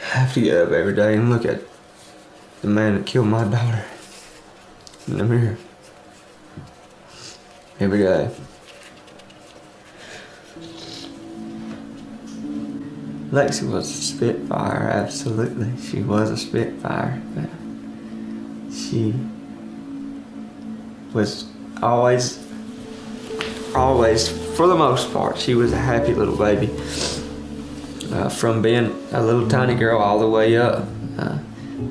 have to get up every day and look at the man that killed my daughter in the mirror. Every day. Lexi was a spitfire, absolutely. She was a spitfire, but she was always, for the most part, she was a happy little baby. From being a little tiny girl all the way up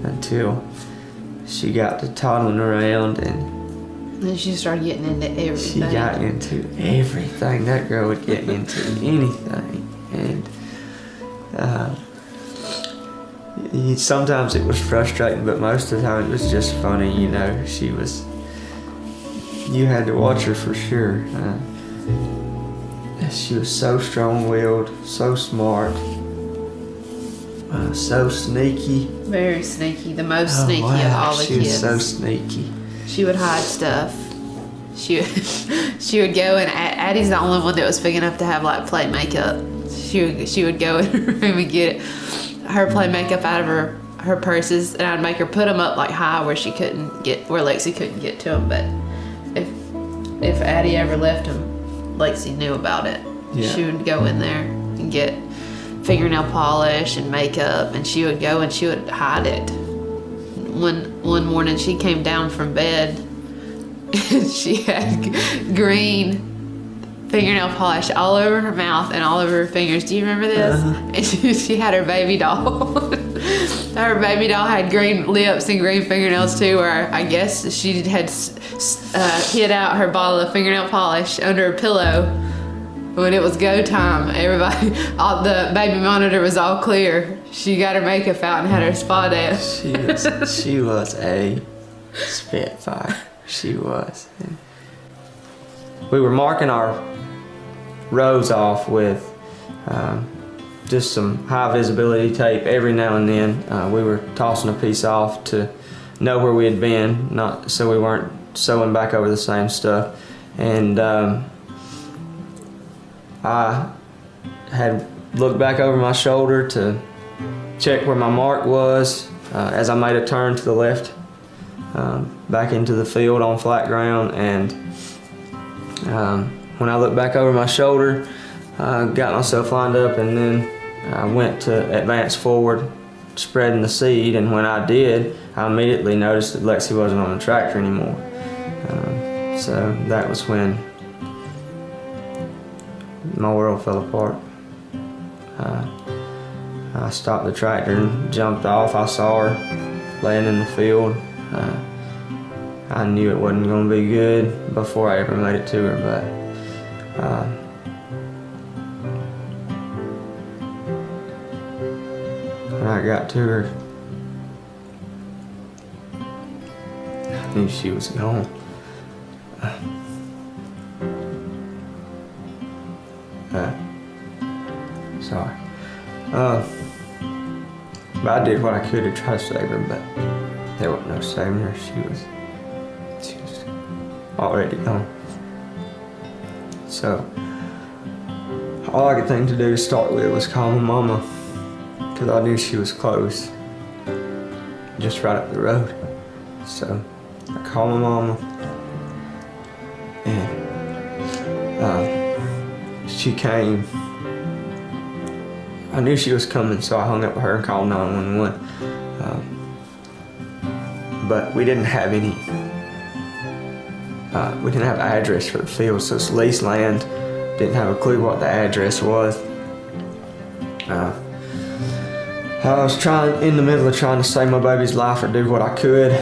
until she got to toddling around, and then she started getting into everything. She got into everything. That girl would get into anything. And sometimes it was frustrating, but most of the time it was just funny, you know. You had to watch her for sure. She was so strong-willed, so smart, so sneaky. Very sneaky, the most sneaky of all the kids. She was so sneaky. She would hide stuff. She would go, and Addie's the only one that was big enough to have like play makeup. She would go in her room and get her play makeup out of her purses, and I'd make her put them up like high where Lexi couldn't get to them. But if Addie ever left them, Lexi knew about it. Yeah. She would go in there and get fingernail polish and makeup, and she would go and she would hide it. One morning she came down from bed and she had green fingernail polish all over her mouth and all over her fingers. Do you remember this? And she had her baby doll. Her baby doll had green lips and green fingernails too, where I guess she had hid out her bottle of fingernail polish under a pillow. When it was go time, the baby monitor was all clear. She got her makeup out and had her spa day. She was a spitfire. She was. We were marking our rows off with just some high visibility tape every now and then. We were tossing a piece off to know where we had been, not so we weren't sewing back over the same stuff. And I had looked back over my shoulder to check where my mark was as I made a turn to the left back into the field on flat ground. And when I looked back over my shoulder, I got myself lined up, and then I went to advance forward, spreading the seed. And when I did, I immediately noticed that Lexi wasn't on the tractor anymore. So that was when my world fell apart. I stopped the tractor and jumped off. I saw her laying in the field. I knew it wasn't going to be good before I ever made it to her, but when I got to her, I knew she was gone. Sorry. But I did what I could to try to save her, but there wasn't no saving her. She was already gone. So all I could think to do to start with was call my mama, because I knew she was close, just right up the road. So I called my mama, and she came. I knew she was coming, so I hung up with her and called 911. But we didn't have any. We didn't have an address for the field, so it's leased land. Didn't have a clue what the address was. I was in the middle of trying to save my baby's life or do what I could.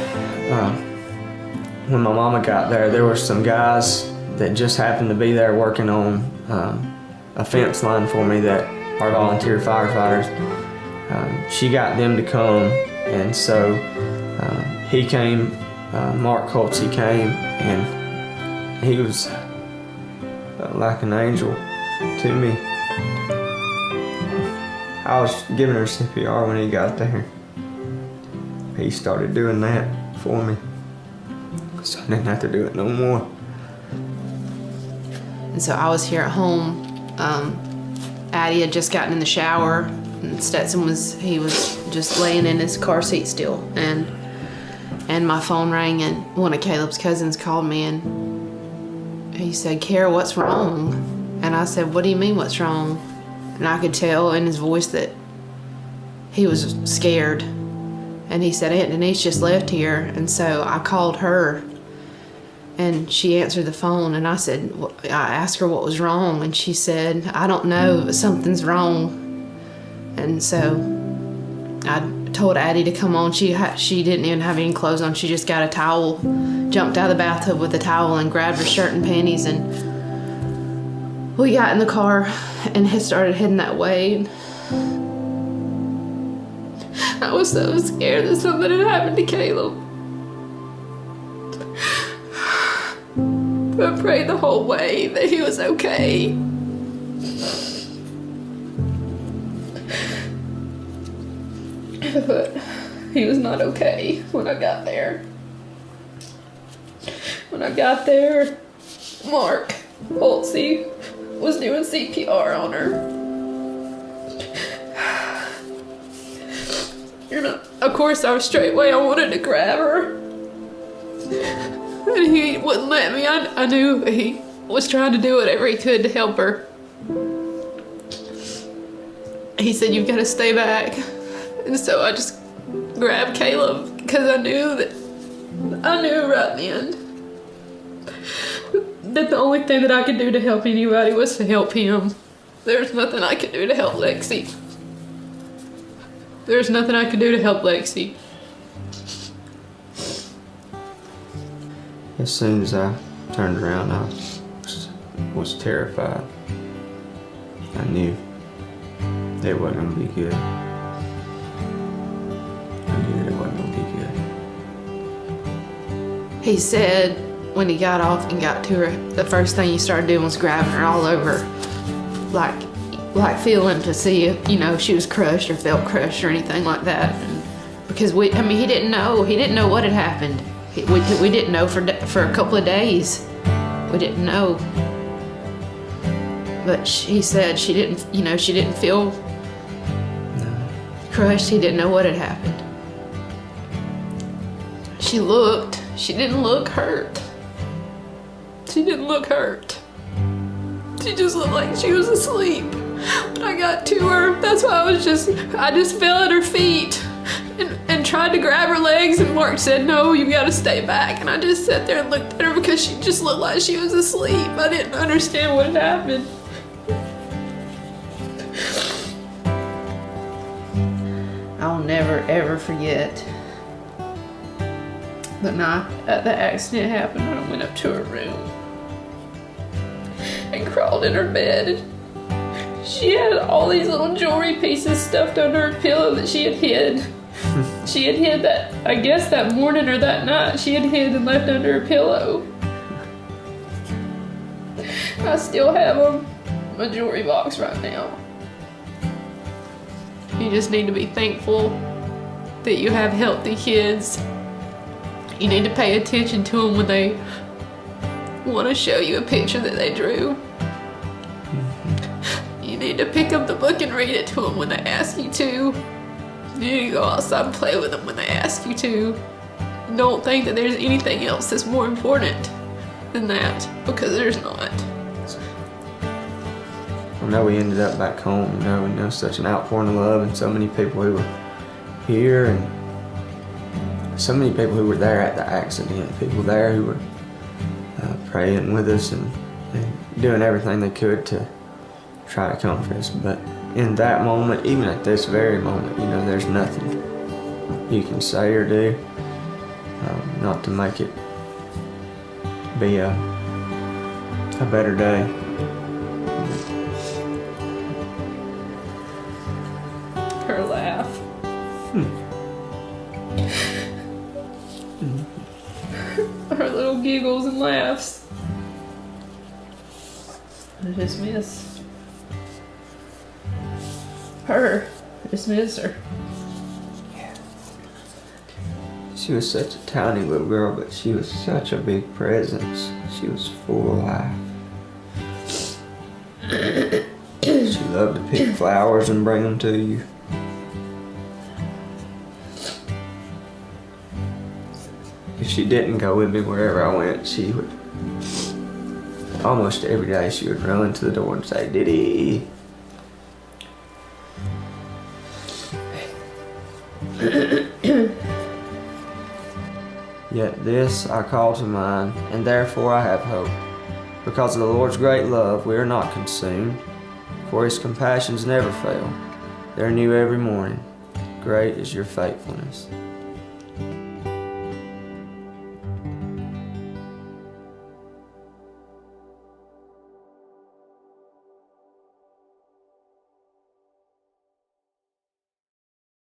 When my mama got there, there were some guys that just happened to be there working on a fence line for me that are volunteer firefighters. She got them to come, and so he came, Mark Holtz, he came, and he was like an angel to me. I was giving her CPR when he got there. He started doing that for me, so I didn't have to do it no more. And so I was here at home. Addie had just gotten in the shower, and And Stetson was just laying in his car seat still, and my phone rang, and one of Caleb's cousins called me, and he said, "Karah, what's wrong?" And I said, "What do you mean, what's wrong?" And I could tell in his voice that he was scared. And he said, "Aunt Denise just left here." And so I called her, and she answered the phone, and I asked her what was wrong, and she said, "I don't know, but something's wrong." And so I told Addie to come on. She didn't even have any clothes on. She just got a towel, jumped out of the bathtub with a towel, and grabbed her shirt and panties, and we got in the car and had started heading that way. I was so scared that something had happened to Caleb. I prayed the whole way that he was okay. But he was not okay when I got there. When I got there, Mark Holtzy was doing CPR on her. Of course, I wanted to grab her. And he wouldn't let me. I knew he was trying to do whatever he could to help her. He said, "You've got to stay back." And so I just grabbed Caleb, because I knew right then that the only thing that I could do to help anybody was to help him. There's nothing I could do to help Lexi. There's nothing I could do to help Lexi. As soon as I turned around, I was terrified. I knew it wasn't going to be good. I knew that it wasn't going to be good. He said when he got off and got to her, the first thing he started doing was grabbing her all over, like feeling to see if, she was crushed or felt crushed or anything like that. And because he didn't know what had happened. We didn't know for a couple of days. We didn't know. But he said she didn't feel crushed. He didn't know what had happened. She didn't look hurt. She didn't look hurt. She just looked like she was asleep. When I got to her, that's why I just fell at her feet and tried to grab her legs, and Mark said, "No, you gotta stay back." And I just sat there and looked at her because she just looked like she was asleep. I didn't understand what had happened. I'll never ever forget the night the accident happened. I went up to her room and crawled in her bed. She had all these little jewelry pieces stuffed under her pillow that she had hid. She had hid that, I guess that morning or that night, she had hid and left under her pillow. I still have them, my jewelry box right now. You just need to be thankful that you have healthy kids. You need to pay attention to them when they want to show you a picture that they drew. You need to pick up the book and read it to them when they ask you to. You need to go outside and play with them when they ask you to. Don't think that there's anything else that's more important than that, because there's not. I know we ended up back home, and such an outpouring of love, and so many people who were here, and so many people who were there at the accident, people there who were praying with us and doing everything they could to try to comfort us. But in that moment, even at this very moment, there's nothing you can say or do not to make it be a better day. Her laugh. Her little giggles and laughs. I just miss her. I just miss her. She was such a tiny little girl, but she was such a big presence. She was full of life. She loved to pick flowers and bring them to you. if she didn't go with me wherever I went, she would, almost every day, she would run to the door and say, Diddy. Yet this I call to mind, and therefore I have hope. Because of the Lord's great love, we are not consumed, for his compassions never fail. They are new every morning. Great is your faithfulness.